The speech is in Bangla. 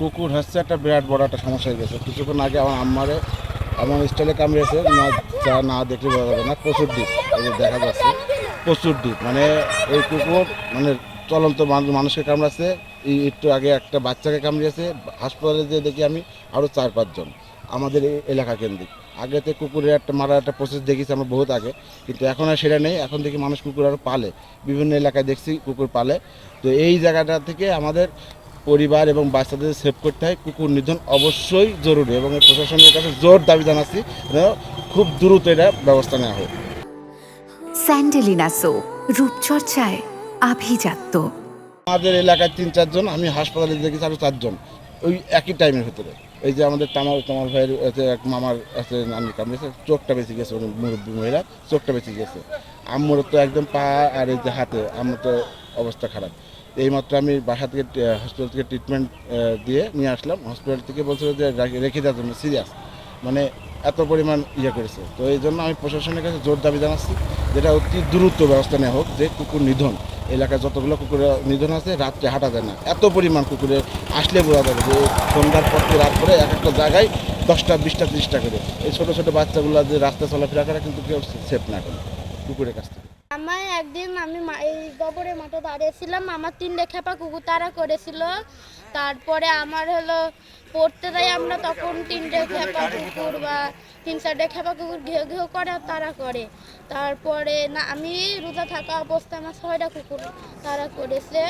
কুকুর হচ্ছে একটা বিরাট বড় একটা সমস্যা হয়ে গেছে। কিছুক্ষণ আগে আমার আম্মারে এমন স্টাইলে কামড়িয়েছে, না যা না দেখলে বোঝা যাবে না। প্রচুর ডিপ, এই যে দেখা যাচ্ছে প্রচুর ডিপ। মানে এই কুকুর মানে চলন্ত মানুষকে কামড়াচ্ছে। একটু আগে একটা বাচ্চাকে কামড়িয়েছে। হাসপাতালে যেয়ে দেখি আমি আরও 4-5 জন আমাদের এই এলাকা কেন্দ্রিক। আগেতে কুকুরের একটা মারার একটা প্রসেস দেখেছি আমরা বহুত আগে, কিন্তু এখন আর সেটা নেই। এখন দেখি মানুষ কুকুর আরও পালে, বিভিন্ন এলাকায় দেখছি কুকুর পালে। তো এই জায়গাটা থেকে আমাদের পরিবার এবং বাচ্চাদের সেভ করতে হয়। কুকুর নিধন অবশ্যই জরুরি এবং এই প্রশাসনের কাছে জোর দাবি জানাচ্ছি যেন খুব দ্রুত এটা ব্যবস্থা নেওয়া হোক। স্যান্ডেলিনা সো, রূপচর্চায় আভিজাত্য। আমাদের এলাকায় 3-4 জন, আমি হাসপাতালে দেখেছি আরও 4 জন ওই একই টাইমের ভিতরে। এই যে আমাদের তামাল ভাইয়ের এক মামার আছে, নানি কামড়েছে, চোখটা বেঁচে গেছে, উনি মুরব্বী মহিলা, চোখটা বেঁচে গেছে। আম্মুর তো একদম পা আর এই যে হাতে আম্মুর তো অবস্থা খারাপ। এইমাত্র আমি বাসা থেকে হসপিটাল থেকে ট্রিটমেন্ট দিয়ে নিয়ে আসলাম। হসপিটাল থেকে বলছিল যে রেখে দেওয়ার জন্য, সিরিয়াস, মানে এত পরিমাণ করেছে। তো এই জন্য আমি প্রশাসনের কাছে জোর দাবি জানাচ্ছি যেটা অতি দ্রুত ব্যবস্থা নেওয়া হোক, যে কুকুর নিধন এলাকায় যতগুলো কুকুরের নিধন আছে রাত্রে হাঁটা যায় না। এত পরিমাণ কুকুরে আসলে বোঝা যাবে যে সন্ধ্যার পর থেকে রাত করে এক একটা জায়গায় 10টা 20টা 30টা করে এই ছোটো ছোটো বাচ্চাগুলো যে রাস্তায় চলাফেরা করে কিন্তু কেউ সেফ না করে কুকুরের কাছ থেকে। আমার একদিন আমি এই গোবরের মাঠে দাঁড়িয়েছিলাম, আমার 3টে খেপা কুকুর তাড়া করেছিল। তারপরে আমার হলো পড়তে যাই আমরা, তখন 3টে খেপা কুকুর বা 3-4টে খেপা কুকুর ঘেউ ঘেউ করে আর তাড়া করে। তারপরে না আমি রোজা থাকা অবস্থায় আমার 6টা কুকুর তাড়া করেছে।